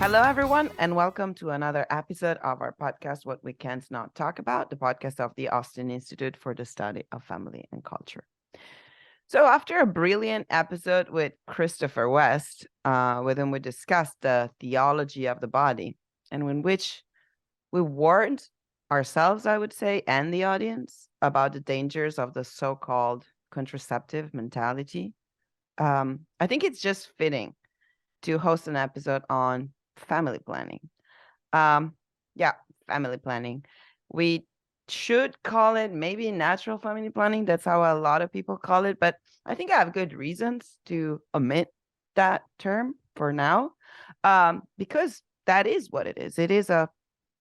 Hello, everyone, and welcome to another episode of our podcast, What We Can't Not Talk About, the podcast of the Austin Institute for the Study of Family and Culture. So after a brilliant episode with Christopher West, with whom we discussed the theology of the body, and in which we warned ourselves, I would say, and the audience about the dangers of the so-called contraceptive mentality, I think it's just fitting to host an episode on family planning. Family planning. We should call it maybe natural family planning. That's how a lot of people call it. But I think I have good reasons to omit that term for now, because that is what it is. It is a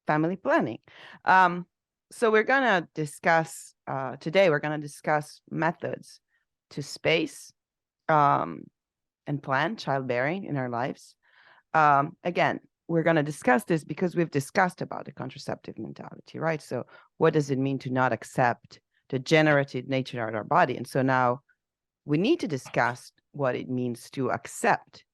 family planning. So we're going to discuss today, we're going to discuss methods to space and plan childbearing in our lives. Again, we're going to discuss this because we've discussed about the contraceptive mentality, right? So what does it mean to not accept the generative nature of our body? And so now we need to discuss what it means to accept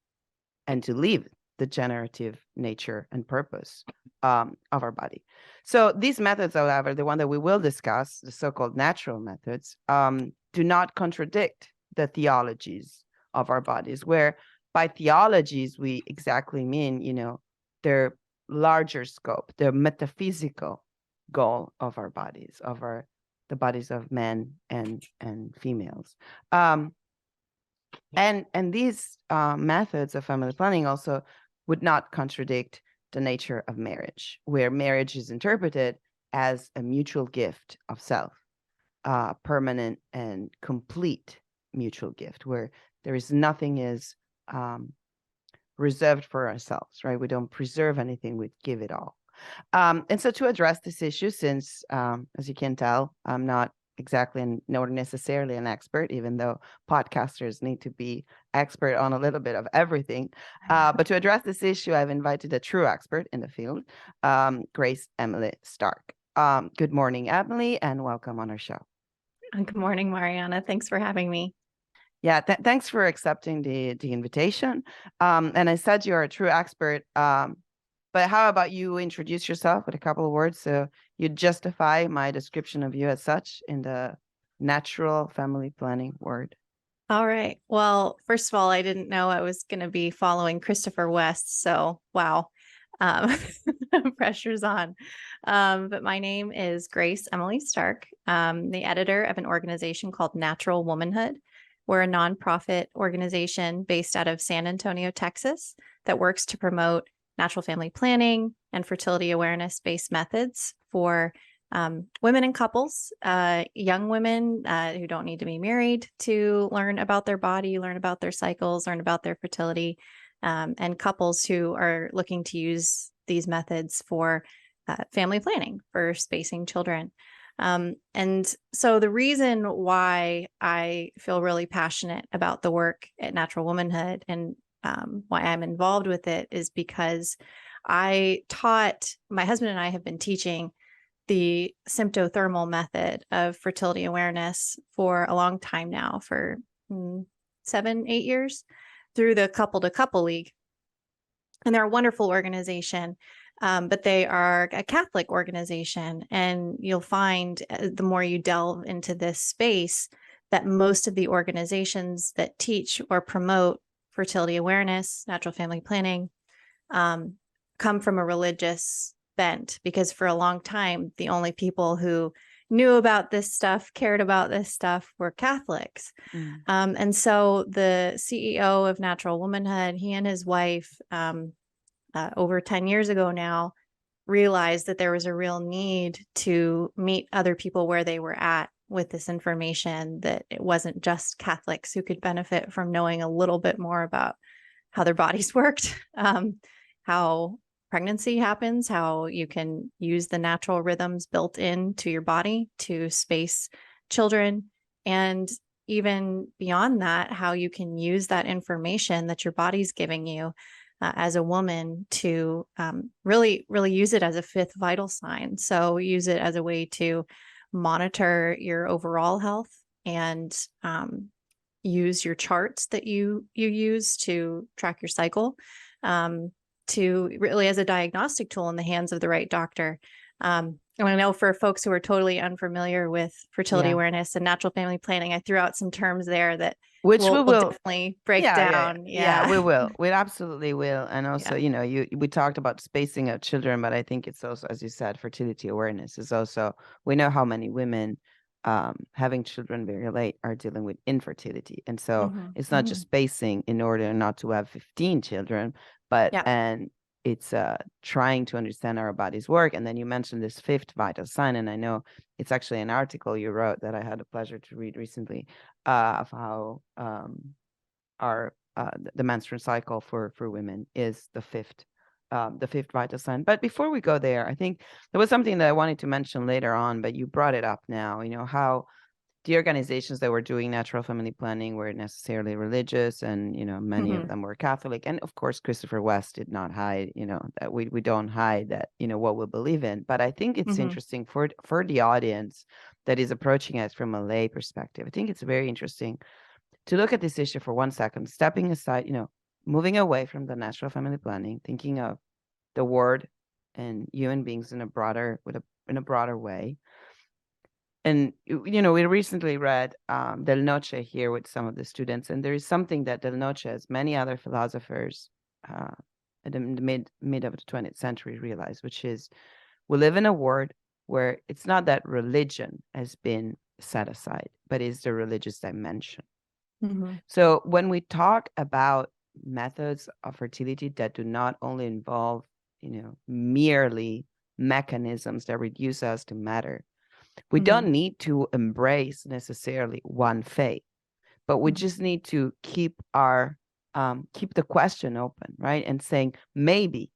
and to leave the generative nature and purpose of our body. So these methods, however, the one that we will discuss, the so-called natural methods, do not contradict the theologies of our bodies, where by theologies, we exactly mean, their larger scope, the metaphysical goal of our bodies, the bodies of men and females. And these methods of family planning also would not contradict the nature of marriage, where marriage is interpreted as a mutual gift of self, permanent and complete mutual gift, where there is nothing is reserved for ourselves, right? We don't preserve anything, we give it all. And so to address this issue, since, as you can tell, I'm not exactly nor necessarily an expert, even though podcasters need to be expert on a little bit of everything. But to address this issue, I've invited a true expert in the field, Grace Emily Stark. Good morning, Emily, and welcome on our show. Good morning, Marianna. Thanks for having me. Yeah, thanks for accepting the invitation. And I said you're a true expert, but how about you introduce yourself with a couple of words so you justify my description of you as such in the natural family planning word? All right. Well, first of all, I didn't know I was going to be following Christopher West, so wow, pressure's on. But my name is Grace Emily Stark, the editor of an organization called Natural Womanhood. We're a nonprofit organization based out of San Antonio, Texas, that works to promote natural family planning and fertility awareness-based methods for women and couples, young women who don't need to be married to learn about their body, learn about their cycles, learn about their fertility, and couples who are looking to use these methods for family planning, for spacing children. And so the reason why I feel really passionate about the work at Natural Womanhood and why I'm involved with it is because my husband and I have been teaching the symptothermal method of fertility awareness for a long time now, for 7-8 years, through the Couple to Couple League. And they're a wonderful organization. But they are a Catholic organization, and you'll find the more you delve into this space that most of the organizations that teach or promote fertility awareness, natural family planning, come from a religious bent, because for a long time, the only people who knew about this stuff, cared about this stuff, were Catholics. And so the CEO of Natural Womanhood, he and his wife, over 10 years ago now, realized that there was a real need to meet other people where they were at with this information, that it wasn't just Catholics who could benefit from knowing a little bit more about how their bodies worked, how pregnancy happens, how you can use the natural rhythms built into your body to space children, and even beyond that, how you can use that information that your body's giving you as a woman to really use it as a fifth vital sign. So use it as a way to monitor your overall health and use your charts that you use to track your cycle. to really as a diagnostic tool in the hands of the right doctor. And I know for folks who are totally unfamiliar with fertility awareness and natural family planning, I threw out some terms there that which we we'll will definitely break yeah, down. we will. We absolutely will. And also, Yeah. we talked about spacing out children, but I think it's also, as you said, fertility awareness is also, we know how many women having children very late are dealing with infertility. And so it's not just spacing in order not to have 15 children, but and it's trying to understand our body's work. And then you mentioned this fifth vital sign, and I know it's actually an article you wrote that I had the pleasure to read recently of how our the menstrual cycle for women is the fifth vital sign. But before we go there, I think there was something that I wanted to mention later on, but you brought it up now. How the organizations that were doing natural family planning were necessarily religious, and many of them were Catholic, and of course Christopher West did not hide that we don't hide that what we believe in. But I think it's interesting for the audience that is approaching us from a lay perspective. I think it's very interesting to look at this issue for 1 second, stepping aside, moving away from the natural family planning, thinking of the word and human beings in a broader way. And we recently read Del Noce here with some of the students, and there is something that Del Noce, as many other philosophers at the mid of the 20th century, realized, which is we live in a world where it's not that religion has been set aside, but is the religious dimension. So when we talk about methods of fertility that do not only involve, merely mechanisms that reduce us to matter, we don't need to embrace necessarily one faith, but we just need to keep the question open, right? And saying, maybe,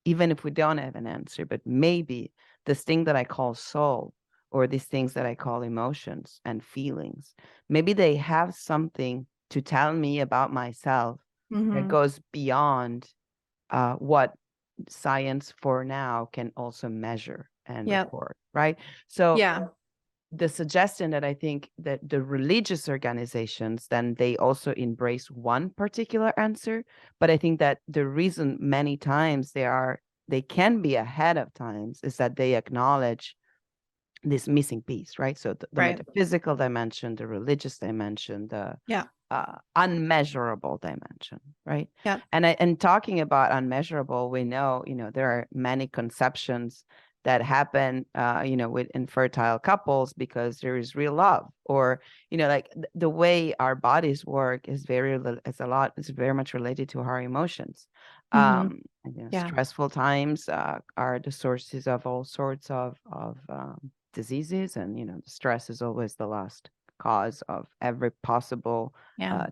even if we don't have an answer, but maybe this thing that I call soul, or these things that I call emotions and feelings, maybe they have something to tell me about myself that goes beyond what science for now can also measure and record, right? So the suggestion that I think that the religious organizations, then they also embrace one particular answer, but I think that the reason many times they can be ahead of times is that they acknowledge this missing piece, right? So the metaphysical dimension, the religious dimension, the unmeasurable dimension, right? And talking about unmeasurable, we know, there are many conceptions that happen, with infertile couples because there is real love, or, like the way our bodies work is very much related to our emotions. Stressful times are the sources of all sorts of diseases, and stress is always the last cause of every possible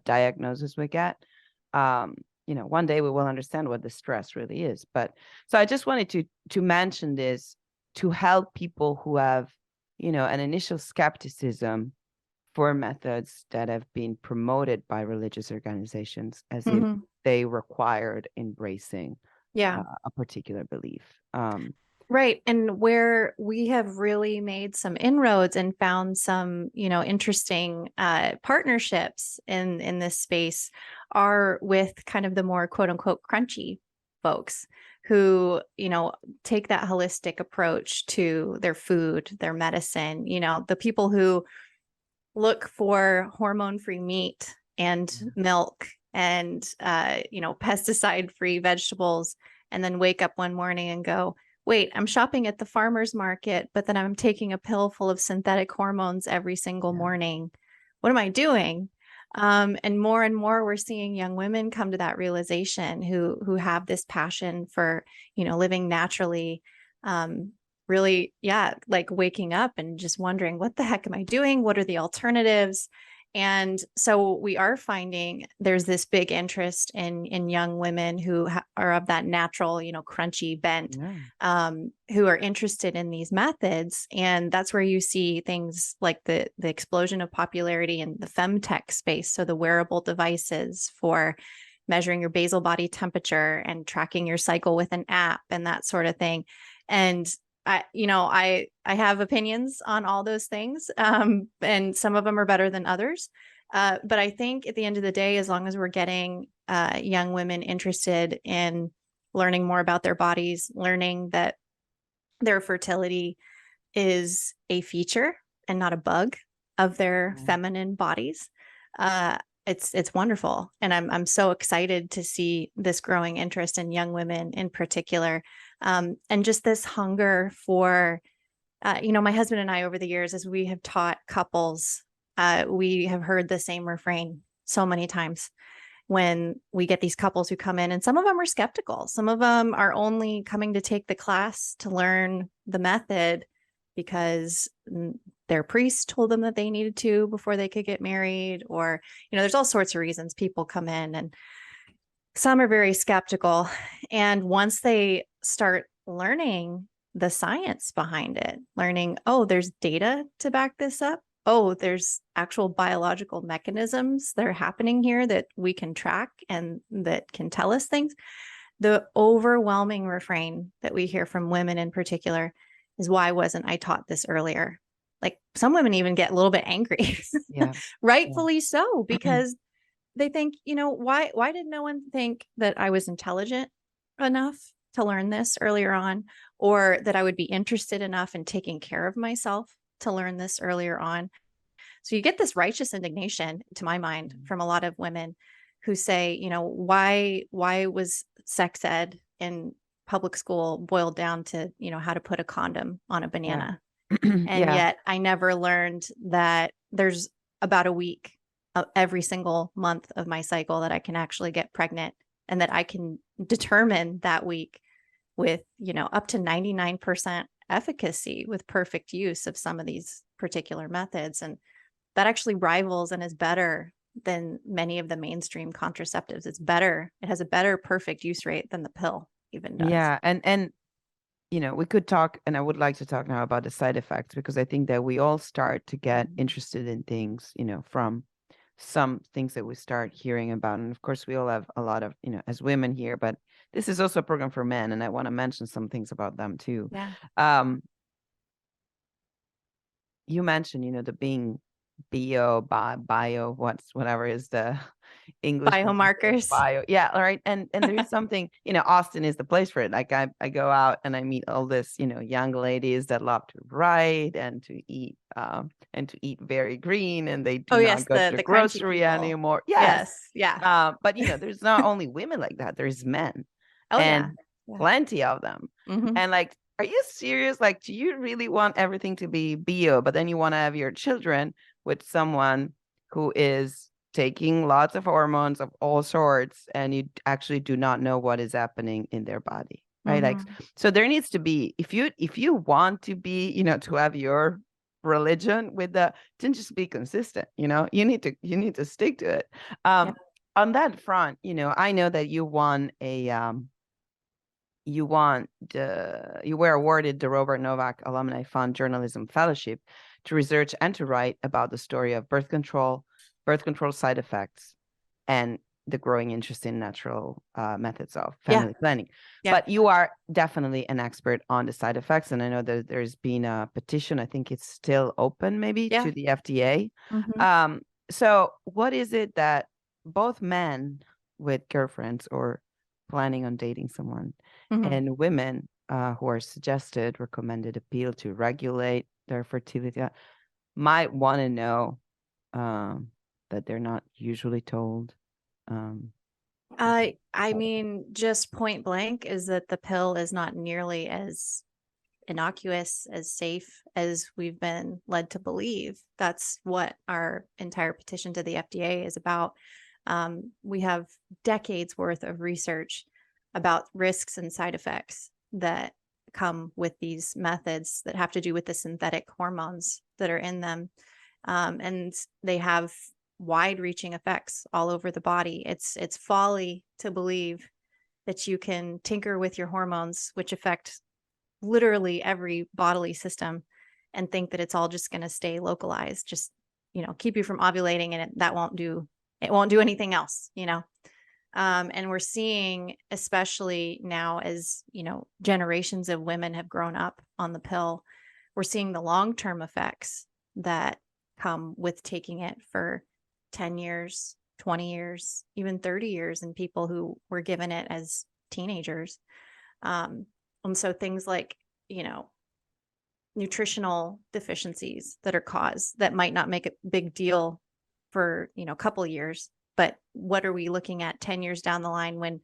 diagnosis we get. One day we will understand what the stress really is. But so I just wanted to mention this to help people who have an initial skepticism for methods that have been promoted by religious organizations as if they required embracing a particular belief. Right. And where we have really made some inroads and found some, interesting partnerships in this space are with kind of the more quote unquote crunchy folks who, take that holistic approach to their food, their medicine, the people who look for hormone-free meat and milk and, pesticide-free vegetables, and then wake up one morning and go, wait, I'm shopping at the farmer's market, but then I'm taking a pill full of synthetic hormones every single morning. What am I doing? And more we're seeing young women come to that realization who have this passion for, living naturally, really, like waking up and just wondering, what the heck am I doing? What are the alternatives? And so we are finding there's this big interest in young women who are of that natural, crunchy bent, who are interested in these methods. And that's where you see things like the explosion of popularity in the femtech space. So the wearable devices for measuring your basal body temperature and tracking your cycle with an app and that sort of thing. And I have opinions on all those things, and some of them are better than others. But I think at the end of the day, as long as we're getting young women interested in learning more about their bodies, learning that their fertility is a feature and not a bug of their feminine bodies. It's wonderful. And I'm so excited to see this growing interest in young women in particular. And just this hunger for, my husband and I, over the years, as we have taught couples, we have heard the same refrain so many times when we get these couples who come in, and some of them are skeptical. Some of them are only coming to take the class to learn the method because their priest told them that they needed to before they could get married, or, there's all sorts of reasons people come in, and some are very skeptical. And once they start learning the science behind it, learning, oh, there's data to back this up. Oh, there's actual biological mechanisms that are happening here that we can track and that can tell us things. The overwhelming refrain that we hear from women in particular is, why wasn't I taught this earlier? Like, some women even get a little bit angry, rightfully so, because they think, why did no one think that I was intelligent enough to learn this earlier on, or that I would be interested enough in taking care of myself to learn this earlier on? So you get this righteous indignation, to my mind, from a lot of women who say, why was sex ed in public school boiled down to, how to put a condom on a banana? And yet I never learned that there's about a week of every single month of my cycle that I can actually get pregnant, and that I can determine that week with, up to 99% efficacy with perfect use of some of these particular methods. And that actually rivals and is better than many of the mainstream contraceptives. It's better. It has a better perfect use rate than the pill even does. Yeah. And we could talk, and I would like to talk now about the side effects, because I think that we all start to get interested in things, from some things that we start hearing about. And of course, we all have a lot of, as women here, but this is also a program for men, and I want to mention some things about them too. Yeah. You mentioned, the being bio, whatever is the English Biomarkers. bio. Yeah. All right. And there is something, Austin is the place for it. Like I go out and I meet all this, young ladies that love to write and to eat very green, and they do not go to the grocery anymore. Yes. Yeah. But there's not only women like that, there's men. Yeah. Plenty of them. And like, are you serious? Like, do you really want everything to be bio, but then you want to have your children with someone who is taking lots of hormones of all sorts, and you actually do not know what is happening in their body, right? Like, so there needs to be, if you want to be, to have your religion with then just be consistent. You need to stick to it. On that front, I know that you won a you were awarded the Robert Novak Alumni Fund Journalism Fellowship to research and to write about the story of birth control side effects, and the growing interest in natural methods of family planning. But you are definitely an expert on the side effects. And I know that there's been a petition, I think it's still open maybe, to the FDA. So what is it that both men with girlfriends or planning on dating someone and women who are recommended a pill to regulate their fertility might want to know that they're not usually told? I mean, just point blank is that the pill is not nearly as innocuous, as safe as we've been led to believe. That's what our entire petition to the FDA is about. We have decades worth of research about risks and side effects that come with these methods that have to do with the synthetic hormones that are in them. And they have wide-reaching effects all over the body. It's folly to believe that you can tinker with your hormones, which affect literally every bodily system, and think that it's all just going to stay localized, just, keep you from ovulating, and it won't do anything else, and we're seeing, especially now as, generations of women have grown up on the pill, we're seeing the long-term effects that come with taking it for 10 years, 20 years, even 30 years in people who were given it as teenagers. And so things like, nutritional deficiencies that are caused that might not make a big deal for, a couple of years. But what are we looking at 10 years down the line when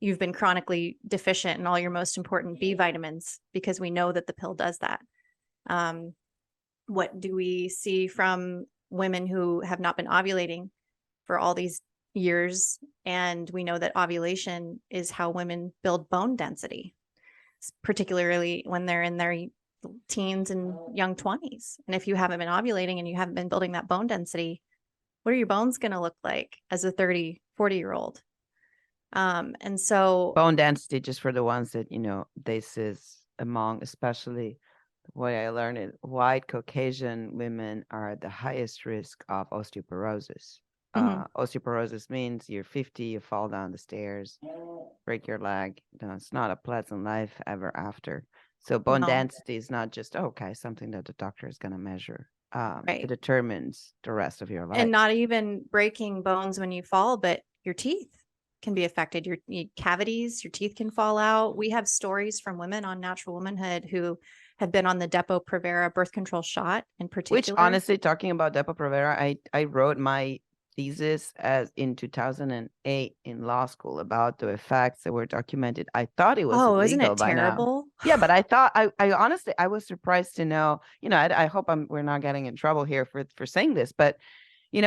you've been chronically deficient in all your most important B vitamins, because we know that the pill does that. What do we see from women who have not been ovulating for all these years? And we know that ovulation is how women build bone density, particularly when they're in their teens and young 20s. And if you haven't been ovulating and you haven't been building that bone density, what are your bones going to look like as a 30, 40-year-old? And so bone density, just for the ones that, this is among, especially the way I learned it, white Caucasian women are at the highest risk of osteoporosis. Osteoporosis means you're 50, you fall down the stairs, break your leg. It's not a pleasant life ever after. So bone density is not just, something that the doctor is going to measure. It determines the rest of your life. And not even breaking bones when you fall, but your teeth can be affected. Your cavities, your teeth can fall out. We have stories from women on Natural Womanhood who have been on the Depo-Provera birth control shot in particular. Which, honestly, talking about Depo-Provera, I wrote my thesis in 2008 in law school about the effects that were documented. I thought it was illegal isn't it by terrible? Now. Yeah, but I thought I honestly I was surprised to know. I hope we're not getting in trouble here for saying this, but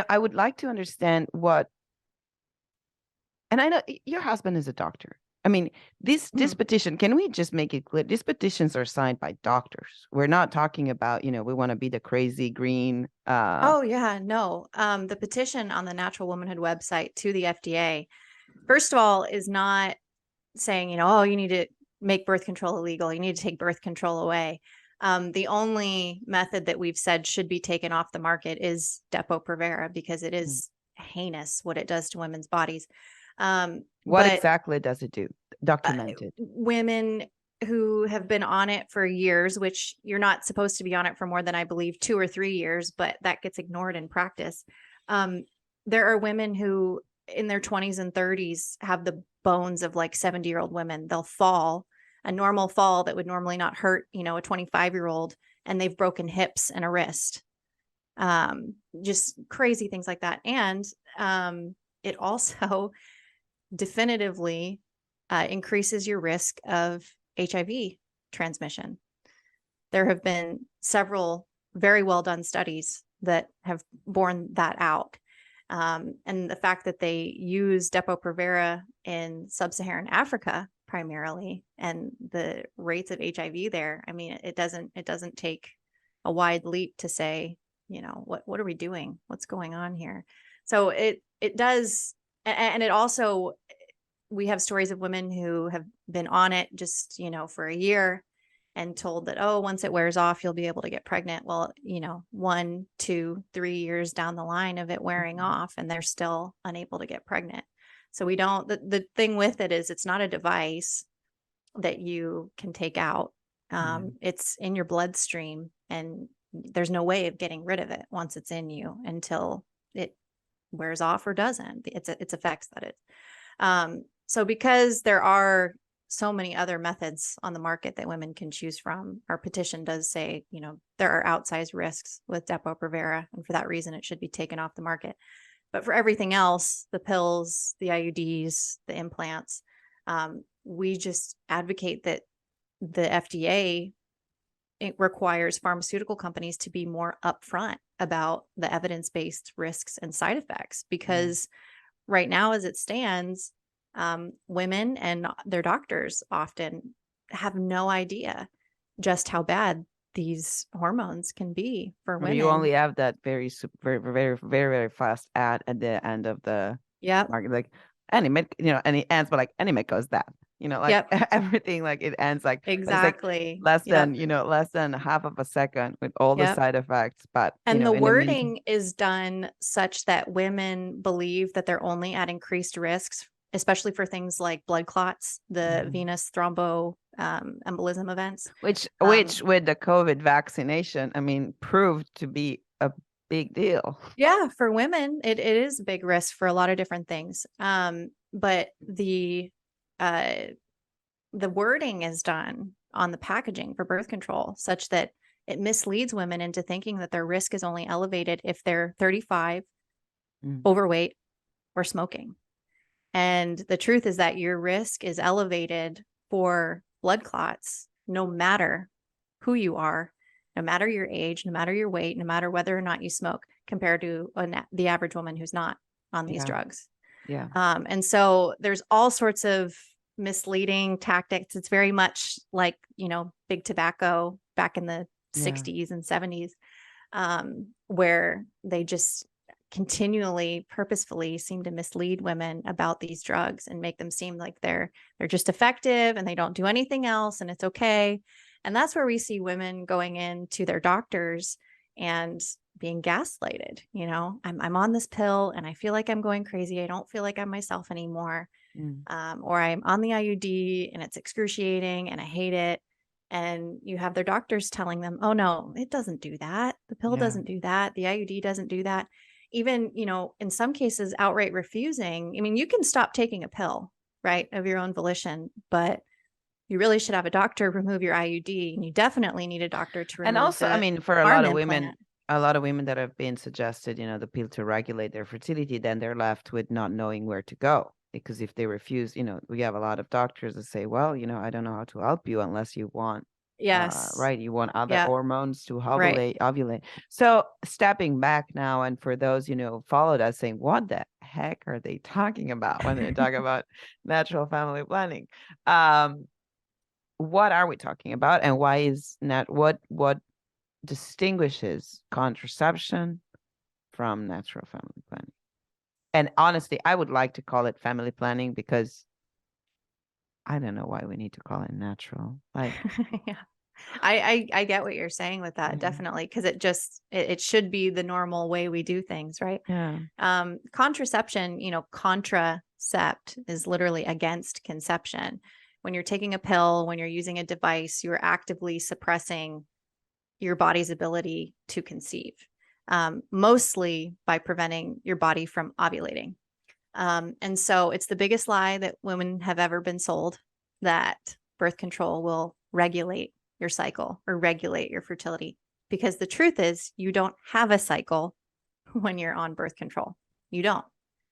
I would like to understand what. And I know your husband is a doctor. I mean, this petition, can we just make it clear? These petitions are signed by doctors. We're not talking about, we want to be the crazy green. Oh, yeah, no. The petition on the Natural Womanhood website to the FDA, first of all, is not saying, you need to make birth control illegal. You need to take birth control away. The only method that we've said should be taken off the market is Depo-Provera, because it is heinous what it does to women's bodies. What exactly does it do? Documented. Women who have been on it for years, which you're not supposed to be on it for more than, I believe, 2 or 3 years, but that gets ignored in practice. There are women who in their 20s and 30s have the bones of like 70-year-old women. They'll fall, a normal fall that would normally not hurt, a 25-year-old, and they've broken hips and a wrist. Just crazy things like that. And it also definitively increases your risk of HIV transmission. There have been several very well done studies that have borne that out. And the fact that they use Depo-Provera in sub-Saharan Africa primarily, and the rates of HIV there, I mean, it doesn't take a wide leap to say, what are we doing? What's going on here? So it does. And it also, we have stories of women who have been on it just, for a year and told that, once it wears off, you'll be able to get pregnant. Well, 1, 2, 3 years down the line of it wearing off, and they're still unable to get pregnant. So the thing with it is it's not a device that you can take out. It's in your bloodstream, and there's no way of getting rid of it once it's in you until it wears off or doesn't. It's effects that it. So because there are so many other methods on the market that women can choose from, our petition does say, there are outsized risks with Depo-Provera, and for that reason, it should be taken off the market. But for everything else, the pills, the IUDs, the implants, we just advocate that the FDA, it requires pharmaceutical companies to be more upfront about the evidence-based risks and side effects, because right now, as it stands, women and their doctors often have no idea just how bad these hormones can be for women. You only have that very, very, very, very, very fast ad at the end of the market, like any and it ends, but like any goes that. Everything, like it ends like exactly less than less than half of a second with all the side effects. But the wording is done such that women believe that they're only at increased risks, especially for things like blood clots, the venous thrombo embolism events, which with the COVID vaccination, I mean, proved to be a big deal. Yeah, for women, it is a big risk for a lot of different things. But the the wording is done on the packaging for birth control such that it misleads women into thinking that their risk is only elevated if they're 35, overweight, or smoking. And the truth is that your risk is elevated for blood clots, no matter who you are, no matter your age, no matter your weight, no matter whether or not you smoke, compared to the average woman who's not on these drugs. Yeah. And so there's all sorts of misleading tactics. It's very much like, big tobacco back in the 60s and 70s, where they just continually purposefully seem to mislead women about these drugs and make them seem like they're just effective and they don't do anything else and it's okay. And that's where we see women going into their doctors and being gaslighted. I'm on this pill and I feel like I'm going crazy. I don't feel like I'm myself anymore. Or I'm on the IUD and it's excruciating and I hate it. And you have their doctors telling them, oh no, it doesn't do that. The pill doesn't do that. The IUD doesn't do that. Even, in some cases, outright refusing. I mean, you can stop taking a pill, right, of your own volition, but you really should have a doctor remove your IUD, and you definitely need a doctor to remove. And also, I mean, for a lot of women that have been suggested, the pill to regulate their fertility, then they're left with not knowing where to go. Because if they refuse, we have a lot of doctors that say, well, I don't know how to help you unless you want. Yes. Right. You want other hormones to ovulate. Right. So stepping back now, and for those, followed us saying, what the heck are they talking about when they talk about natural family planning? What are we talking about, and why is what distinguishes contraception from natural family planning? And honestly, I would like to call it family planning because I don't know why we need to call it natural. Like, yeah, I get what you're saying with that, definitely, because it should be the normal way we do things, right? Yeah. Contraception, contracept is literally against conception. When you're taking a pill, when you're using a device, you're actively suppressing your body's ability to conceive, mostly by preventing your body from ovulating. And so it's the biggest lie that women have ever been sold, that birth control will regulate your cycle or regulate your fertility. Because the truth is, you don't have a cycle when you're on birth control. You don't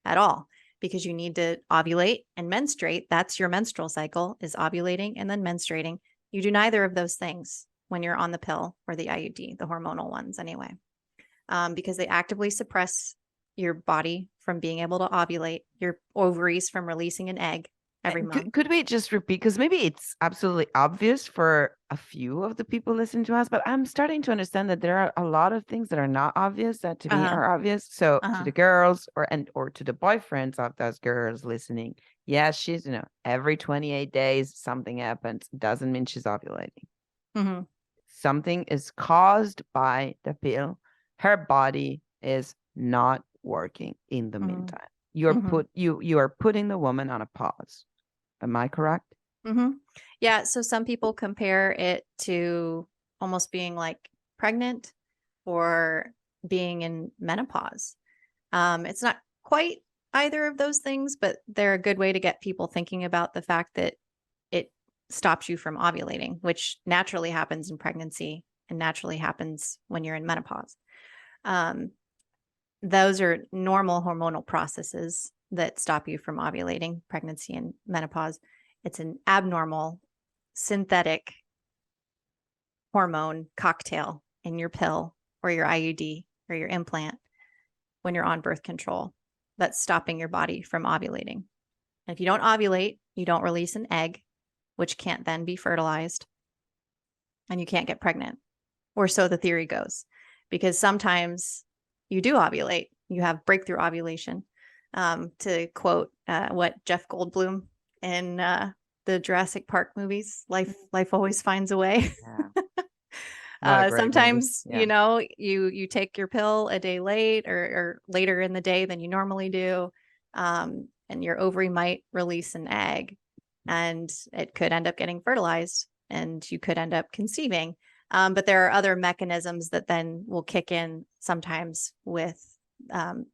at all, because you need to ovulate and menstruate. That's your menstrual cycle, is ovulating and then menstruating. You do neither of those things when you're on the pill or the IUD, the hormonal ones anyway, because they actively suppress your body from being able to ovulate, your ovaries from releasing an egg every month. Could we just repeat? Because maybe it's absolutely obvious for a few of the people listening to us, but I'm starting to understand that there are a lot of things that are not obvious that to me are obvious. So to the girls or to the boyfriends of those girls listening, yes, she's, every 28 days something happens. Doesn't mean she's ovulating. Something is caused by the pill. Her body is not working in the meantime. You are putting the woman on a pause. Am I correct? Yeah. So some people compare it to almost being like pregnant or being in menopause. It's not quite either of those things, but they're a good way to get people thinking about the fact that it stops you from ovulating, which naturally happens in pregnancy and naturally happens when you're in menopause. Those are normal hormonal processes that stop you from ovulating, pregnancy and menopause. It's an abnormal synthetic hormone cocktail in your pill or your IUD or your implant when you're on birth control that's stopping your body from ovulating. And if you don't ovulate, you don't release an egg, which can't then be fertilized, and you can't get pregnant, or so the theory goes, because sometimes you do ovulate. You have breakthrough ovulation. To quote what Jeff Goldblum in the Jurassic Park movies, life always finds a way. Sometimes, you take your pill a day late or later in the day than you normally do. And your ovary might release an egg, and it could end up getting fertilized and you could end up conceiving. But there are other mechanisms that then will kick in sometimes with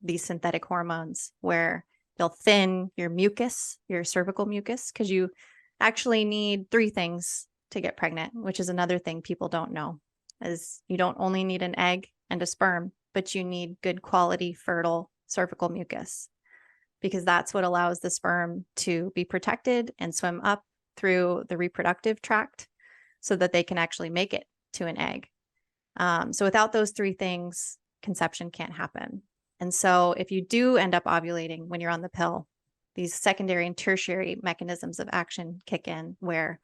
these synthetic hormones, where they'll thin your mucus, your cervical mucus, because you actually need 3 things to get pregnant, which is another thing people don't know, is you don't only need an egg and a sperm, but you need good quality, fertile cervical mucus, because that's what allows the sperm to be protected and swim up through the reproductive tract so that they can actually make it to an egg. So without those 3 things, conception can't happen. And so if you do end up ovulating when you're on the pill, these secondary and tertiary mechanisms of action kick in, where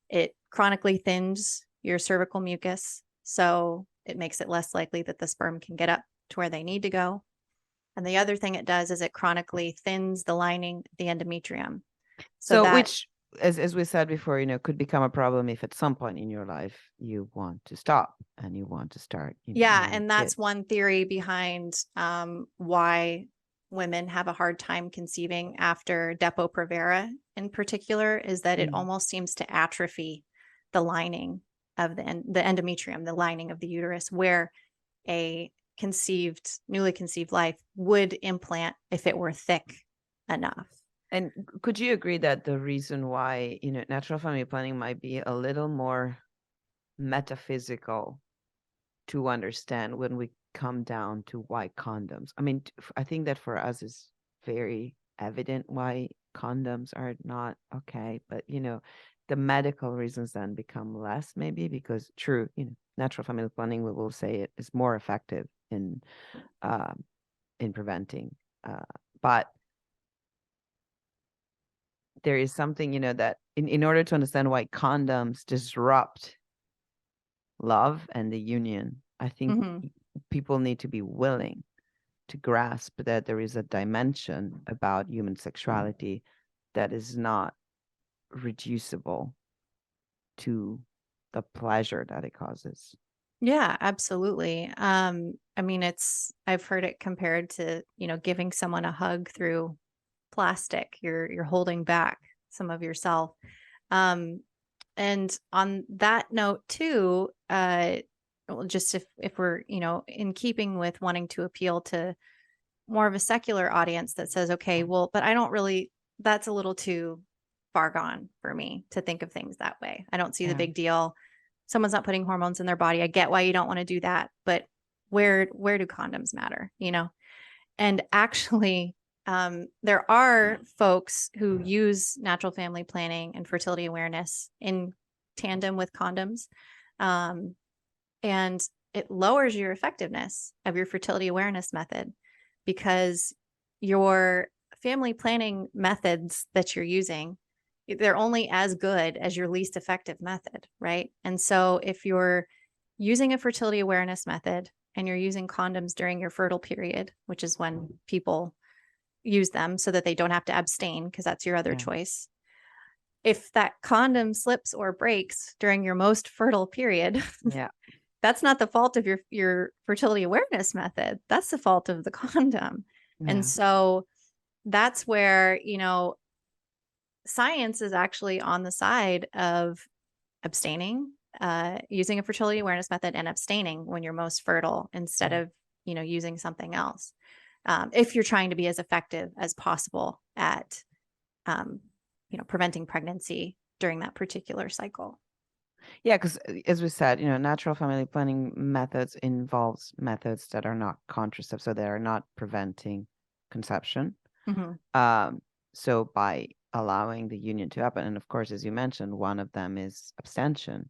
it chronically thins your cervical mucus. So it makes it less likely that the sperm can get up to where they need to go. And the other thing it does is it chronically thins the lining, the endometrium. So which, as we said before, could become a problem if at some point in your life you want to stop and you want to start. Yeah. And that's one theory behind why women have a hard time conceiving after Depo-Provera in particular, is that it almost seems to atrophy the lining of the endometrium, the lining of the uterus, where a newly conceived life would implant if it were thick enough. And could you agree that the reason why, natural family planning might be a little more metaphysical to understand when we come down to why condoms? I mean, I think that for us is very evident why condoms are not okay, but the medical reasons then become less, maybe, because true, natural family planning, we will say it is more effective in preventing, but there is something, that in order to understand why condoms disrupt love and the union, I think people need to be willing to grasp that there is a dimension about human sexuality that is not reducible to the pleasure that it causes. Yeah, absolutely. I mean, I've heard it compared to, giving someone a hug through plastic. You're holding back some of yourself. And on that note too, just if we're, in keeping with wanting to appeal to more of a secular audience that says, okay, well, but I don't really, that's a little too far gone for me to think of things that way. I don't see the big deal. Someone's not putting hormones in their body. I get why you don't want to do that, but where do condoms matter, And actually, there are folks who use natural family planning and fertility awareness in tandem with condoms. And it lowers your effectiveness of your fertility awareness method, because your family planning methods that you're using, they're only as good as your least effective method, right? And so if you're using a fertility awareness method and you're using condoms during your fertile period, which is when people use them so that they don't have to abstain, because that's your other choice. If that condom slips or breaks during your most fertile period, that's not the fault of your fertility awareness method. That's the fault of the condom. And so that's where, science is actually on the side of abstaining, using a fertility awareness method and abstaining when you're most fertile, instead of, using something else. If you're trying to be as effective as possible at, preventing pregnancy during that particular cycle. Yeah, because as we said, natural family planning methods involves methods that are not contraceptive, so they are not preventing conception. So by allowing the union to happen, and of course, as you mentioned, one of them is abstention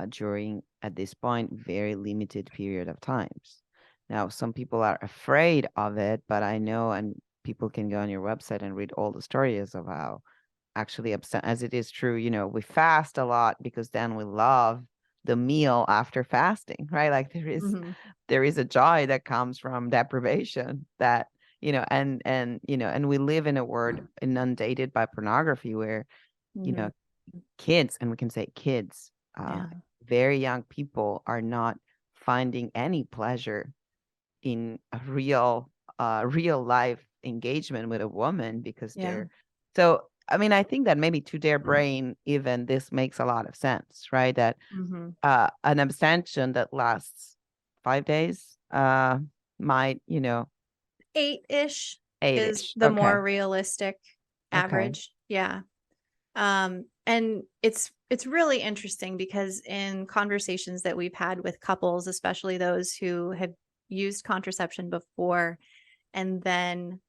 during, at this point, very limited period of times. Now, some people are afraid of it, but I know, and people can go on your website and read all the stories of how actually as it is true, we fast a lot because then we love the meal after fasting, right? Like there is a joy that comes from deprivation that, and we live in a world inundated by pornography where, kids, and we can say kids, very young people are not finding any pleasure in a real life engagement with a woman, because they're so, I mean, I think that maybe to their brain, even this makes a lot of sense, right? That an abstention that lasts 5 days might, 8-ish. is 8-ish. the Okay. more realistic Okay. average. Yeah. And it's really interesting because in conversations that we've had with couples, especially those who have used contraception before and then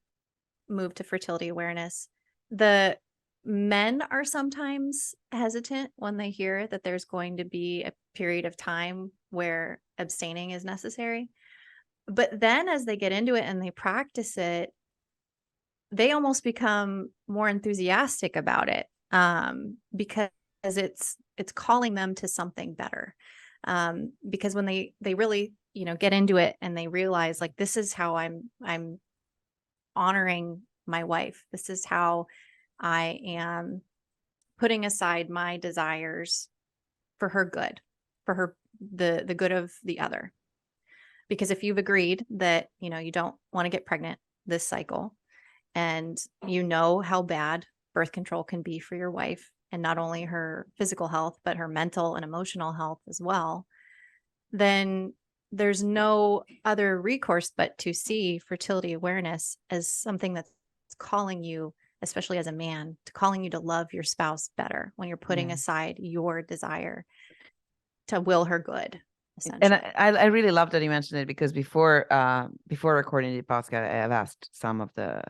moved to fertility awareness, the men are sometimes hesitant when they hear that there's going to be a period of time where abstaining is necessary. But then as they get into it and they practice it, they almost become more enthusiastic about it, because it's calling them to something better. Because when they really, get into it and they realize, like, this is how I'm honoring my wife. This is how I am putting aside my desires for her good, for her the good of the other. Because if you've agreed that, you don't want to get pregnant this cycle, and you know how bad birth control can be for your wife, and not only her physical health, but her mental and emotional health as well, then there's no other recourse but to see fertility awareness as something that's calling you, especially as a man, to calling you to love your spouse better when you're putting Yeah. aside your desire to will her good, And essentially. I really love that you mentioned it, because before recording the podcast, I have asked some of the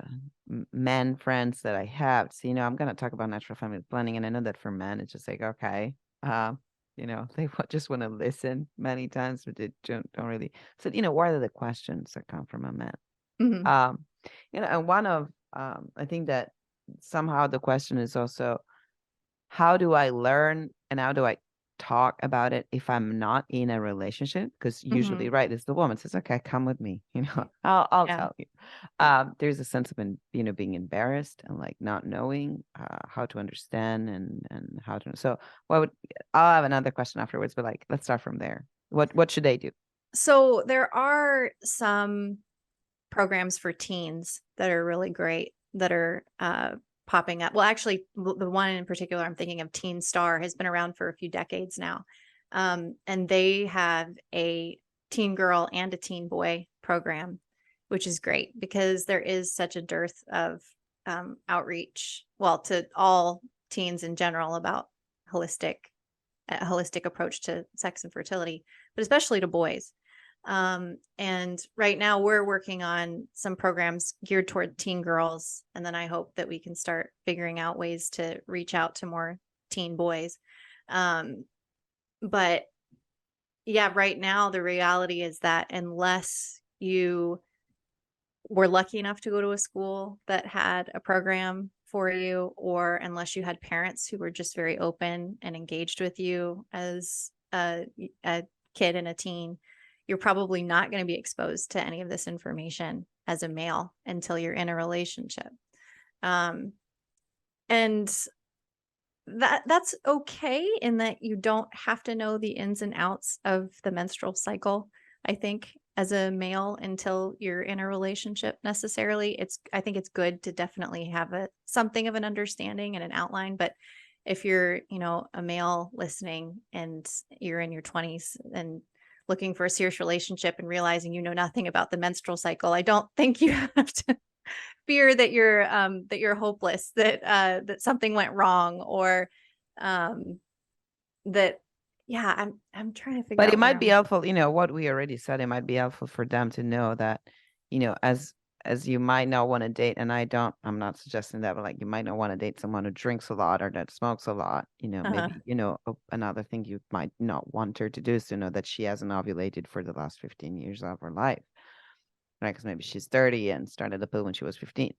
men friends that I have. So, I'm going to talk about natural family planning, and I know that for men, it's just like, okay, they just want to listen many times, but they don't really. So, what are the questions that come from a man? Mhm. And one of I think that somehow the question is also, how do I learn and how do I talk about it if I'm not in a relationship? Because usually, Mhm. right, it's the woman says, okay, come with me, I'll Yeah. tell you. There's a sense of, being embarrassed and like not knowing how to understand and how to. So I'll have another question afterwards, but like, let's start from there. What should they do? So there are some programs for teens that are really great that are popping up. Well, actually, the one in particular I'm thinking of, Teen Star, has been around for a few decades now. And they have a teen girl and a teen boy program, which is great because there is such a dearth of outreach, well, to all teens in general, about a holistic approach to sex and fertility, but especially to boys. And right now we're working on some programs geared toward teen girls. And then I hope that we can start figuring out ways to reach out to more teen boys. But yeah, right now the reality is that unless you were lucky enough to go to a school that had a program for you, or unless you had parents who were just very open and engaged with you as a kid and a teen, you're probably not going to be exposed to any of this information as a male until you're in a relationship. And that's okay, in that you don't have to know the ins and outs of the menstrual cycle, I think, as a male, until you're in a relationship necessarily. I think it's good to definitely have something of an understanding and an outline. But if you're, a male listening and you're in your 20s and looking for a serious relationship and realizing you know nothing about the menstrual cycle, I don't think you have to fear that you're hopeless, that something went wrong, or that yeah, I'm trying to figure But out it where might be helpful, what we already said, it might be helpful for them to know that, as you might not want to date, and I'm not suggesting that, but like, you might not want to date someone who drinks a lot or that smokes a lot, maybe, another thing you might not want her to do is to know that she hasn't ovulated for the last 15 years of her life, right? Because maybe she's 30 and started the pill when she was 15,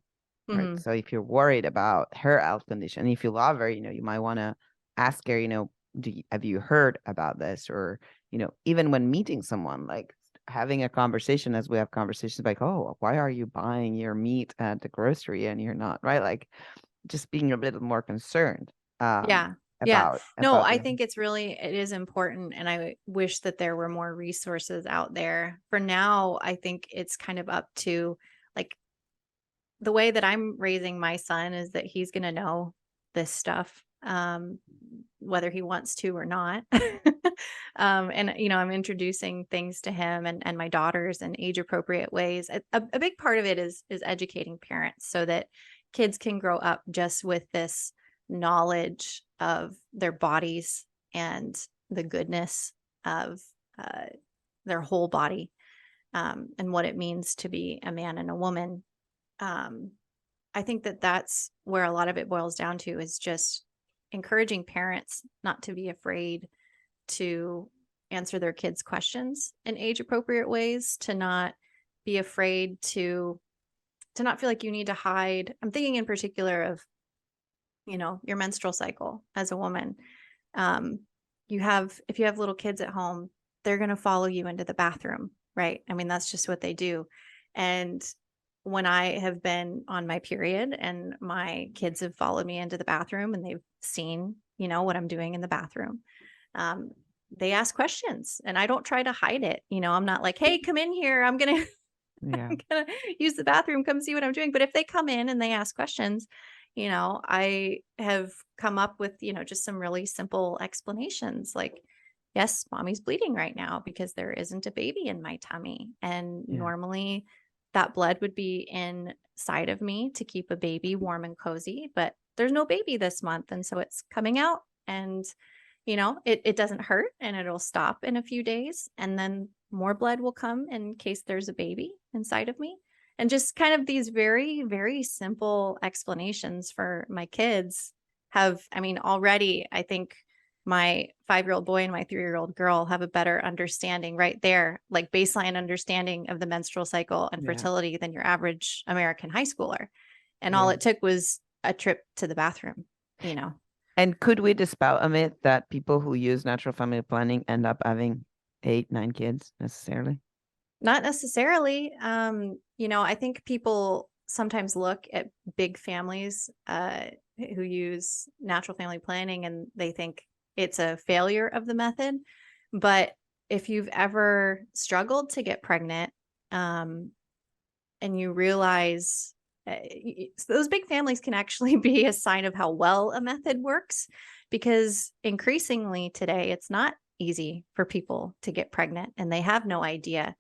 right? Mhm. So if you're worried about her health condition, if you love her, you might want to ask her, have you heard about this? Or, even when meeting someone, like having a conversation, as we have conversations like, oh, why are you buying your meat at the grocery and you're not, right? Like, just being a little more concerned Yeah. Yeah. about No, I the. think it is important. And I wish that there were more resources out there. For now, I think it's kind of up to, like, the way that I'm raising my son is that he's going to know this stuff. whether he wants to or not. And, I'm introducing things to him and my daughters in age appropriate ways. A big part of it is educating parents so that kids can grow up just with this knowledge of their bodies and the goodness of their whole body, and what it means to be a man and a woman. I think that that's where a lot of it boils down to, is just encouraging parents not to be afraid to answer their kids' questions in age appropriate ways, to not be afraid to not feel like you need to hide. I'm thinking in particular of, your menstrual cycle as a woman. If you have little kids at home, they're going to follow you into the bathroom, right? I mean, that's just what they do. And when I have been on my period and my kids have followed me into the bathroom and they've seen, what I'm doing in the bathroom, they ask questions and I don't try to hide it. I'm not like, hey, come in here. I'm going to, Yeah. I'm going to use the bathroom. Come see what I'm doing. But if they come in and they ask questions, I have come up with, just some really simple explanations like, yes, mommy's bleeding right now because there isn't a baby in my tummy. And Yeah. normally that blood would be inside of me to keep a baby warm and cozy, but there's no baby this month. And so it's coming out and, it doesn't hurt and it'll stop in a few days. And then more blood will come in case there's a baby inside of me. And just kind of these very, very simple explanations for my kids already, I think my 5-year-old boy and my 3-year-old girl have a better understanding right there, like baseline understanding of the menstrual cycle and fertility than your average American high schooler. And all it took was a trip to the bathroom, And could we dispel a myth that people who use natural family planning end up having 8, 9 kids necessarily? Not necessarily. I think people sometimes look at big families who use natural family planning and they think it's a failure of the method. But if you've ever struggled to get pregnant, and you realize those big families can actually be a sign of how well a method works, because increasingly today, it's not easy for people to get pregnant and they have no idea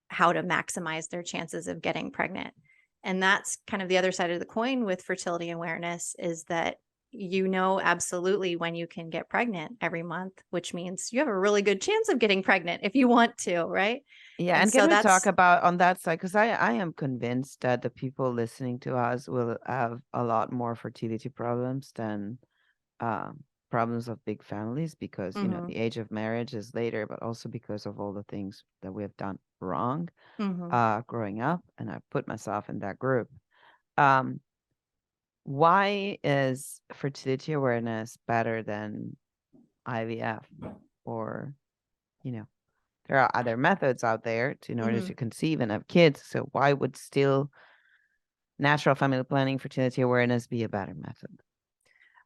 how to maximize their chances of getting pregnant. And that's kind of the other side of the coin with fertility awareness, is that absolutely when you can get pregnant every month, which means you have a really good chance of getting pregnant if you want to, right? Yeah, and can we talk about on that side? Because I am convinced that the people listening to us will have a lot more fertility problems than problems of big families, because the age of marriage is later, but also because of all the things that we have done wrong growing up, and I put myself in that group. Why is fertility awareness better than IVF? Or, there are other methods out there in order to conceive and have kids. So why would still natural family planning, fertility awareness be a better method?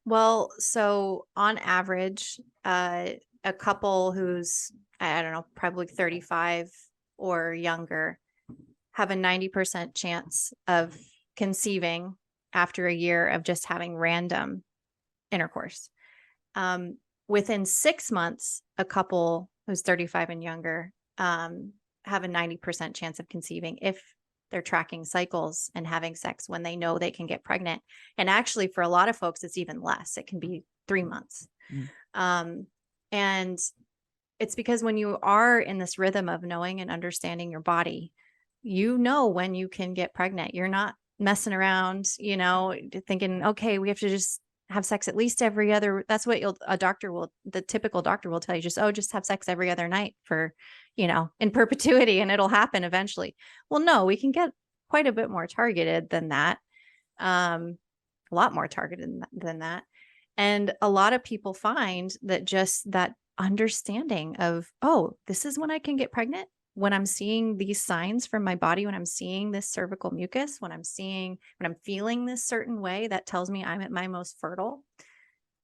Well, so on average, a couple who's, I don't know, probably 35 or younger have a 90% chance of conceiving after a year of just having random intercourse. Within 6 months, a couple who's 35 and younger have a 90% chance of conceiving if they're tracking cycles and having sex when they know they can get pregnant. And actually, for a lot of folks, it's even less. It can be 3 months. And it's because when you are in this rhythm of knowing and understanding your body, when you can get pregnant. You're not messing around, thinking, okay, we have to just have sex at least every other. That's what the typical doctor will tell you, just have sex every other night for, in perpetuity, and it'll happen eventually. Well, no, we can get quite a bit more targeted than that. A lot more targeted than that. And a lot of people find that just that understanding of, oh, this is when I can get pregnant. When I'm seeing these signs from my body, when I'm seeing this cervical mucus, when I'm feeling this certain way, that tells me I'm at my most fertile.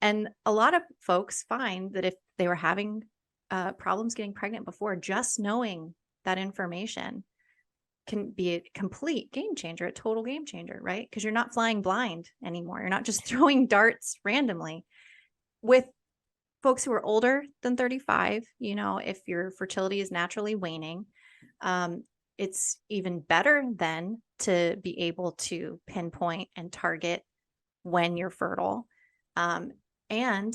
And a lot of folks find that if they were having problems getting pregnant before, just knowing that information can be a complete game changer, a total game changer, right? Because you're not flying blind anymore. You're not just throwing darts randomly. With folks who are older than 35, if your fertility is naturally waning, it's even better then to be able to pinpoint and target when you're fertile. And,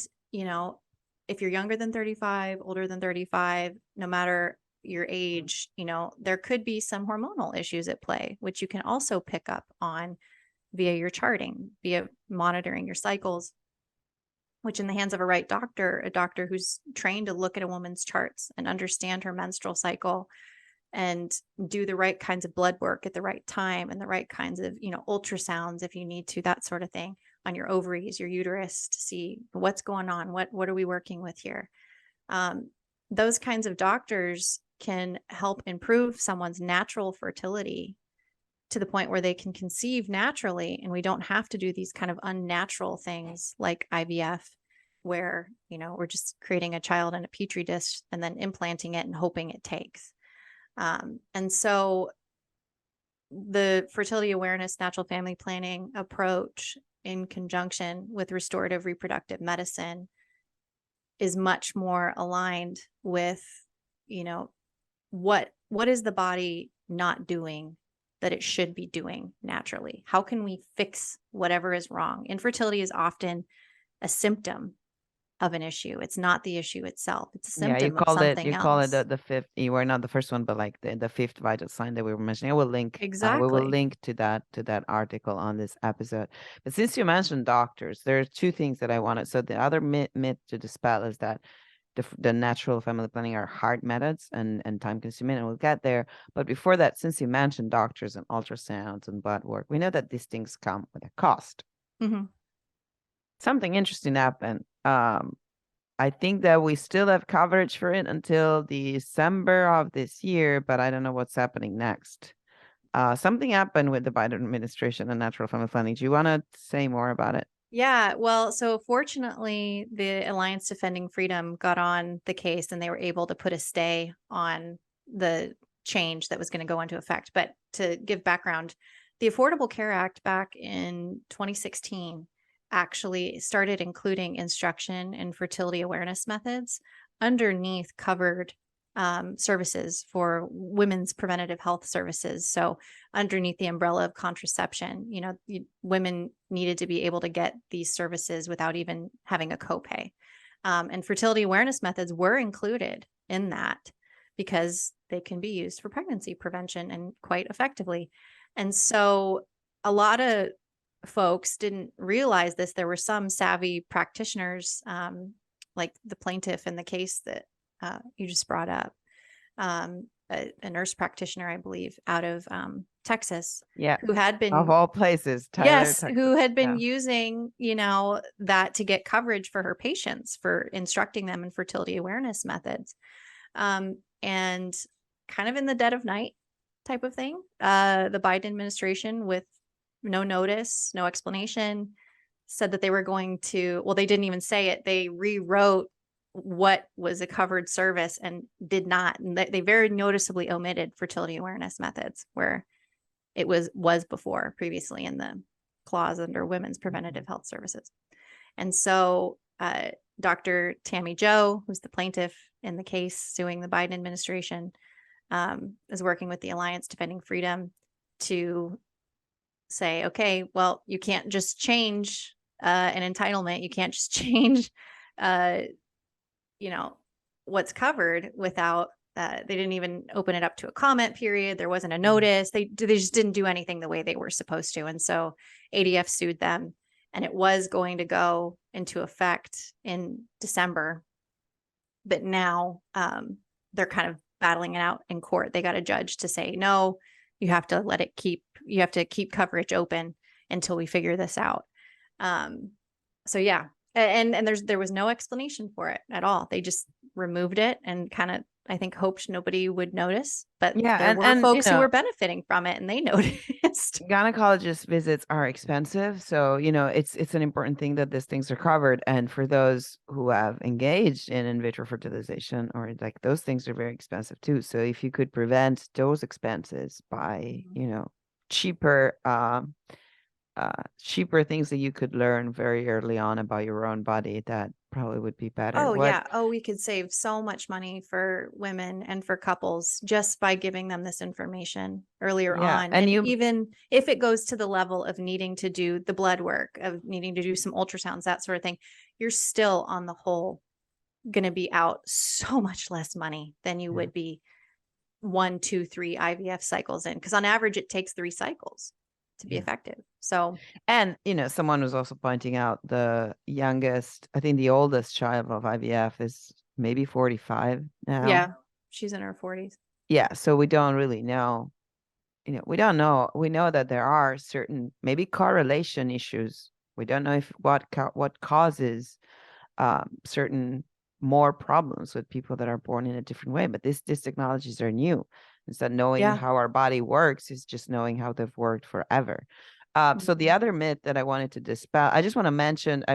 if you're younger than 35, older than 35, no matter your age, there could be some hormonal issues at play, which you can also pick up on via your charting, via monitoring your cycles, which in the hands of a doctor who's trained to look at a woman's charts and understand her menstrual cycle and do the right kinds of blood work at the right time and the right kinds of, ultrasounds if you need to, that sort of thing, on your ovaries, your uterus, to see what's going on, what are we working with here. Those kinds of doctors can help improve someone's natural fertility to the point where they can conceive naturally, and we don't have to do these kind of unnatural things like IVF, where we're just creating a child in a petri dish and then implanting it and hoping it takes. And so the fertility awareness, natural family planning approach in conjunction with restorative reproductive medicine is much more aligned with, what is the body not doing that it should be doing naturally? How can we fix whatever is wrong? Infertility is often a symptom of an issue. It's not the issue itself. It's a symptom of something else. You call it the fifth. You were not the first one, but like the fifth vital sign that we were mentioning. I will link. Exactly. We will link to that article on this episode. But since you mentioned doctors, there are two things that I wanted. So the other myth to dispel is that the natural family planning are hard methods and time consuming, and we'll get there. But before that, since you mentioned doctors and ultrasounds and blood work, we know that these things come with a cost. Mm-hmm. Something interesting happened. I think that we still have coverage for it until December of this year, but I don't know what's happening next. Something happened with the Biden administration and natural family planning. Do you want to say more about it? Yeah, well, so fortunately, the Alliance Defending Freedom got on the case and they were able to put a stay on the change that was going to go into effect. But to give background, the Affordable Care Act back in 2016 actually started including instruction in fertility awareness methods underneath covered services for women's preventative health services. So underneath the umbrella of contraception, women needed to be able to get these services without even having a copay. And fertility awareness methods were included in that because they can be used for pregnancy prevention and quite effectively. And so a lot of folks didn't realize this. There were some savvy practitioners, like the plaintiff in the case that you just brought up, a nurse practitioner, I believe, out of Texas, who had been, of all places, Texas. Who had been using, that to get coverage for her patients, for instructing them in fertility awareness methods, and kind of in the dead of night type of thing. The Biden administration, with no notice, no explanation, said that they were going to, well, they didn't even say it. They rewrote what was a covered service and did not. And they very noticeably omitted fertility awareness methods where it was before previously in the clause under women's preventative health services. And so Dr. Tammy Jo, who's the plaintiff in the case suing the Biden administration, is working with the Alliance Defending Freedom to say, okay, well, you can't just change an entitlement. You can't just change, what's covered without, they didn't even open it up to a comment period. There wasn't a notice. They just didn't do anything the way they were supposed to. And so ADF sued them, and it was going to go into effect in December. But now they're kind of battling it out in court. They got a judge to say, no, you have to you have to keep coverage open until we figure this out. So yeah. And there was no explanation for it at all. They just removed it and kind of, I think, hoped nobody would notice. But there were folks who were benefiting from it, and they noticed. Gynecologist visits are expensive, so it's an important thing that these things are covered. And for those who have engaged in vitro fertilization, or like, those things are very expensive too. So if you could prevent those expenses by cheaper things that you could learn very early on about your own body, that probably would be better. Oh, What? yeah. Oh, we could save so much money for women and for couples just by giving them this information earlier Yeah, on. and And you even if it goes to the level of needing to do the blood work, of needing to do some ultrasounds, that sort of thing, you're still on the whole going to be out so much less money than you Yeah. would be 1, 2, 3 IVF cycles in. Because on average, it takes 3 cycles to be Yeah. effective. So, And, someone was also pointing out the youngest, I think the oldest child of IVF is maybe 45 now. yeah, she's in her 40s. Yeah, so we don't really know. We don't know. We know that there are certain maybe correlation issues. We don't know if what causes certain more problems with people that are born in a different way. But these technologies are new. Instead of knowing Yeah. how our body works is just knowing how they've worked forever. So the other myth that I wanted to dispel, I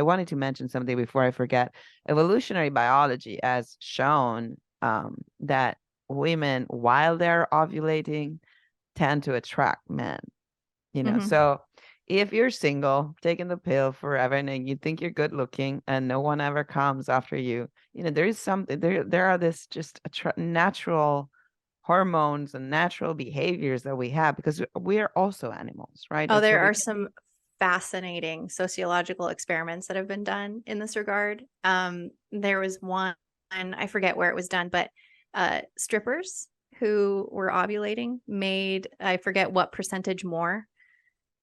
wanted to mention something before I forget. Evolutionary biology has shown that women, while they're ovulating, tend to attract men. Mhm. So if you're single, taking the pill forever, and you think you're good looking, and no one ever comes after you, there is something there are this just natural hormones and natural behaviors that we have because we are also animals, right? Oh, And so there we are can some fascinating sociological experiments that have been done in this regard. There was one, I forget where it was done, but strippers who were ovulating made, I forget what percentage more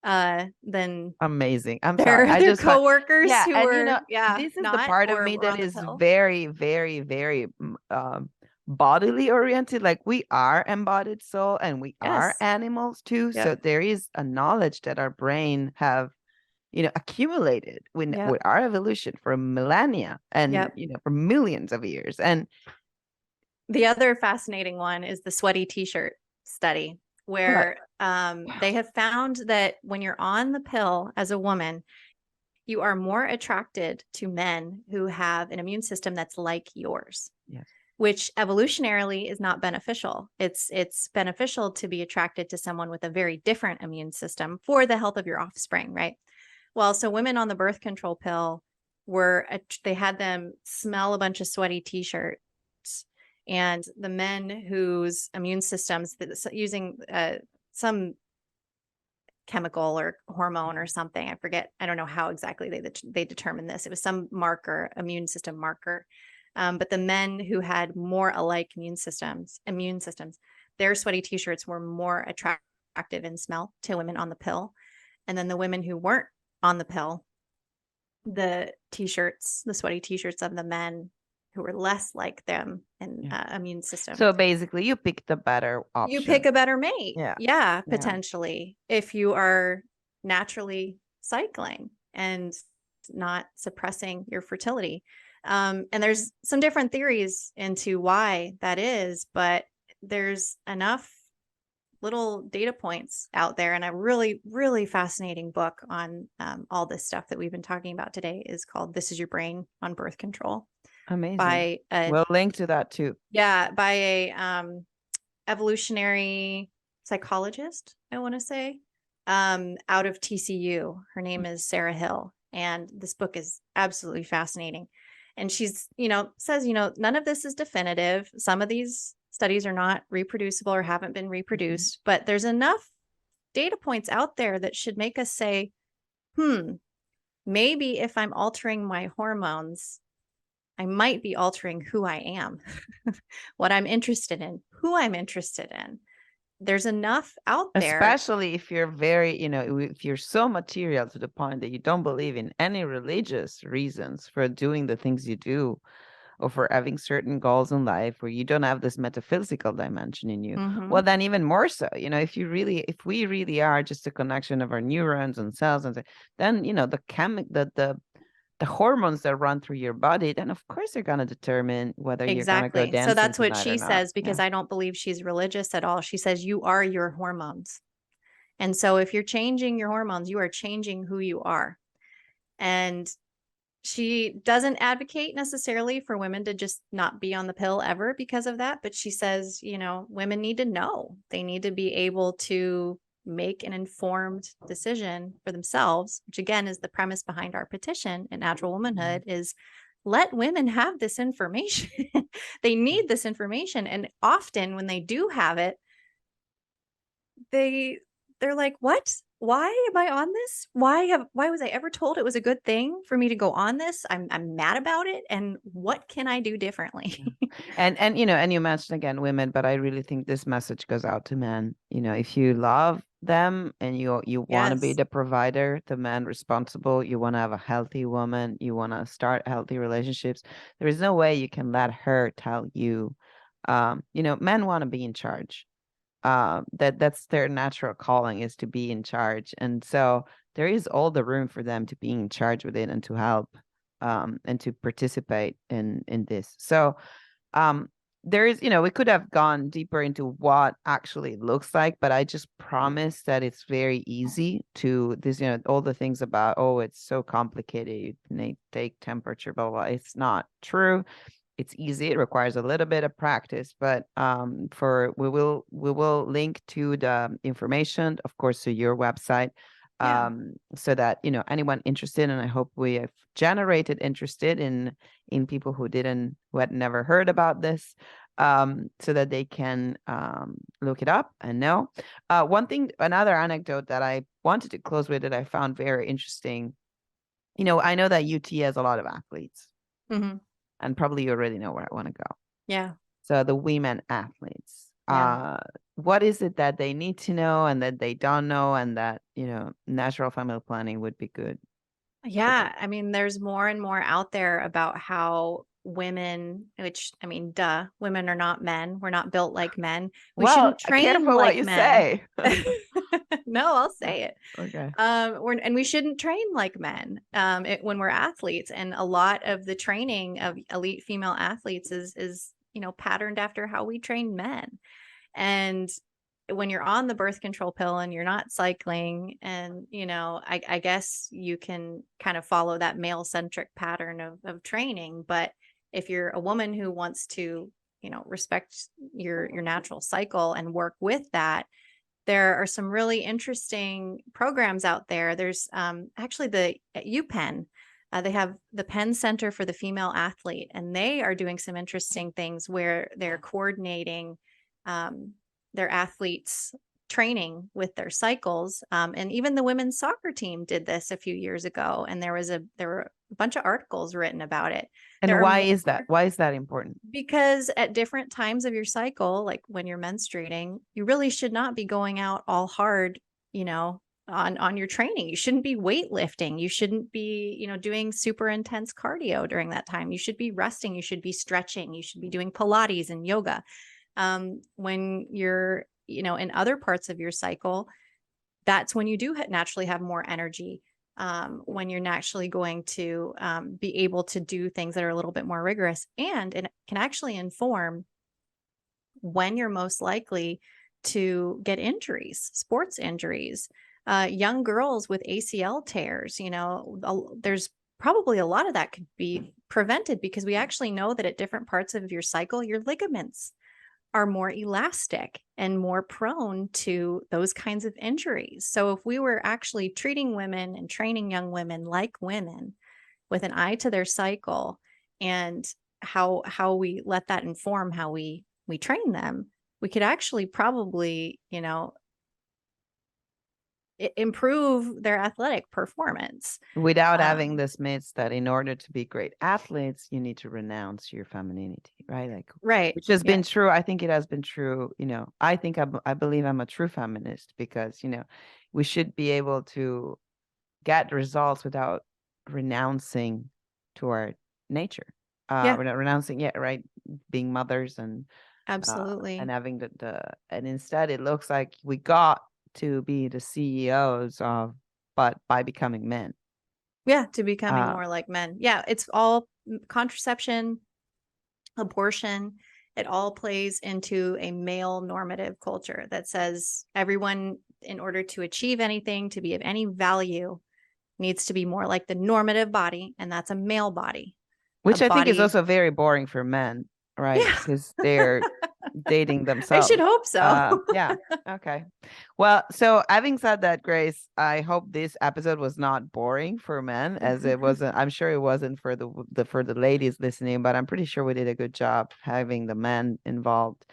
than amazing. I'm their sorry. I their just find, coworkers yeah, who and were this is the not part of or me were that on the is pill. very, very, very bodily oriented. Like we are embodied soul and we are Yes. animals too. So Yep. there is a knowledge that our brain have, accumulated with Yep. our evolution for millennia and Yep. for millions of years. And The other fascinating one is the sweaty t-shirt study, where they have found that when you're on the pill as a woman, you are more attracted to men who have an immune system that's like yours. yes. Which evolutionarily is not beneficial. It's beneficial to be attracted to someone with a very different immune system for the health of your offspring, right? Well, so women on the birth control pill they had them smell a bunch of sweaty t-shirts, and the men whose immune systems using some chemical or hormone or something, I forget, I don't know how exactly they determined this. It was some marker, immune system marker. But the men who had more alike immune systems, their sweaty t-shirts were more attractive in smell to women on the pill. And then the women who weren't on the pill, the sweaty t-shirts of the men who were less like them in immune system. So basically you pick the better option. You pick a better mate. Yeah. Potentially, if you are naturally cycling and not suppressing your fertility. And there's some different theories into why that is, but there's enough little data points out there. And a really, really fascinating book on all this stuff that we've been talking about today is called This Is Your Brain on Birth Control. Amazing. We'll link to that too. Yeah, by a evolutionary psychologist, I want to say, out of TCU. Her name is Sarah Hill. And this book is absolutely fascinating. And she's, says, none of this is definitive. Some of these studies are not reproducible or haven't been reproduced, but there's enough data points out there that should make us say, maybe if I'm altering my hormones, I might be altering who I am, what I'm interested in, who I'm interested in. There's enough out there. Especially if you're very, if you're so material to the point that you don't believe in any religious reasons for doing the things you do or for having certain goals in life where you don't have this metaphysical dimension in you. Well, then even more so, if we really are just a connection of our neurons and cells and then, the hormones that run through your body, then of course they're going to determine whether you're going to go dancing. So that's what tonight she or not. says, because I don't believe she's religious at all. She says you are your hormones. And so if you're changing your hormones, you are changing who you are. And she doesn't advocate necessarily for women to just not be on the pill ever because of that. But she says, women need to know. They need to be able to make an informed decision for themselves, which again is the premise behind our petition at Natural Womanhood, is let women have this information. They need this information. And often when they do have it, they're like, what? Why am I on this? Why was I ever told it was a good thing for me to go on this? I'm mad about it. And what can I do differently? And you mentioned again women, but I really think this message goes out to men. If you love them and you want to be Yes. the provider, the man responsible, you want to have a healthy woman, you want to start healthy relationships, there is no way you can let her tell you. Men want to be in charge. That's their natural calling, is to be in charge, and so there is all the room for them to be in charge with it and to help, and to participate in this. So there is, we could have gone deeper into what actually it looks like, but I just promise that it's very easy to this, all the things about, oh, it's so complicated, you need to take temperature, blah, blah. It's not true. It's easy. It requires a little bit of practice, but we will link to the information, of course, to your website, Yeah. so that anyone interested, and I hope we have generated interested in people who had never heard about this, so that they can look it up and know. Another anecdote that I wanted to close with that I found very interesting. I know that UT has a lot of athletes. Mm-hmm. And probably you already know where I want to go. Yeah. So the women athletes, Yeah. what is it that they need to know and that they don't know, and that, natural family planning would be good for them? Yeah. I mean, there's more and more out there about how women, which I mean, duh, women are not men. We're not built like men. We Well, shouldn't train careful what like you men. say. No, I'll say it. Okay. And we shouldn't train like men when we're athletes. And a lot of the training of elite female athletes is patterned after how we train men. And when you're on the birth control pill and you're not cycling, and I guess you can kind of follow that male centric pattern of training. But if you're a woman who wants to respect your natural cycle and work with that, there are some really interesting programs out there. There's actually at UPenn, they have the Penn Center for the Female Athlete, and they are doing some interesting things where they're coordinating their athletes' training with their cycles. And even the women's soccer team did this a few years ago, and there were a bunch of articles written about it. And why is that? Why is that important? Because at different times of your cycle, like when you're menstruating, you really should not be going out all hard, on your training. You shouldn't be weightlifting. You shouldn't be, doing super intense cardio during that time. You should be resting. You should be stretching. You should be doing Pilates and yoga. When you're, in other parts of your cycle, that's when you do naturally have more energy. When you're naturally going to be able to do things that are a little bit more rigorous, and it can actually inform when you're most likely to get injuries, sports injuries. Young girls with ACL tears, there's probably a lot of that could be prevented, because we actually know that at different parts of your cycle, your ligaments are more elastic and more prone to those kinds of injuries. So if we were actually treating women and training young women like women, with an eye to their cycle, and how we let that inform how we train them, we could actually probably, improve their athletic performance without having this myth that in order to be great athletes, you need to renounce your femininity, right? Like, right. Which has been true. I think it has been true. I believe I'm a true feminist, because, we should be able to get results without renouncing to our nature. Without renouncing, right, being mothers and absolutely, and having and instead it looks like we got to be the CEOs but by becoming men. Yeah, to becoming more like men. Yeah, it's all contraception, abortion. It all plays into a male normative culture that says everyone, in order to achieve anything, to be of any value, needs to be more like the normative body, and that's a male body. Which I think is also very boring for men, right? Yeah. Because they're dating I themselves. should hope so. Yeah. Okay. Well, so having said that, Grace, I hope this episode was not boring for men, as it wasn't. I'm sure it wasn't for the ladies listening, but I'm pretty sure we did a good job having the men involved.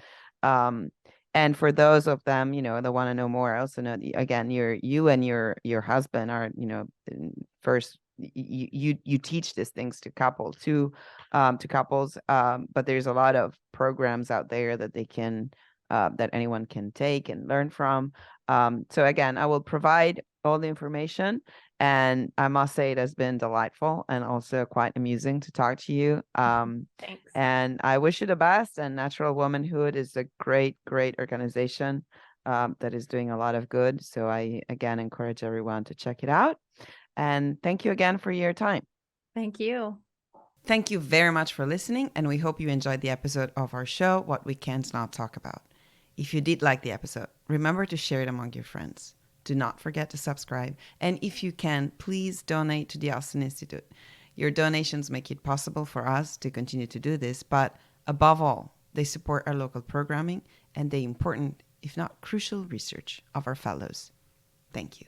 Um, and for those of them, that want to know more, I also know again, you and your husband are, first you teach these things to couples, but there's a lot of programs out there that they can that anyone can take and learn from. So again, I will provide all the information, and I must say it has been delightful and also quite amusing to talk to you. Thanks. And I wish you the best. And Natural Womanhood is a great, great organization that is doing a lot of good. So I again encourage everyone to check it out. And thank you again for your time. Thank you. Thank you very much for listening, and we hope you enjoyed the episode of our show, What We Can't Not Talk About. If you did like the episode, remember to share it among your friends. Do not forget to subscribe, and if you can, please donate to the Austin Institute. Your donations make it possible for us to continue to do this, but above all, they support our local programming and the important, if not crucial, research of our fellows. Thank you.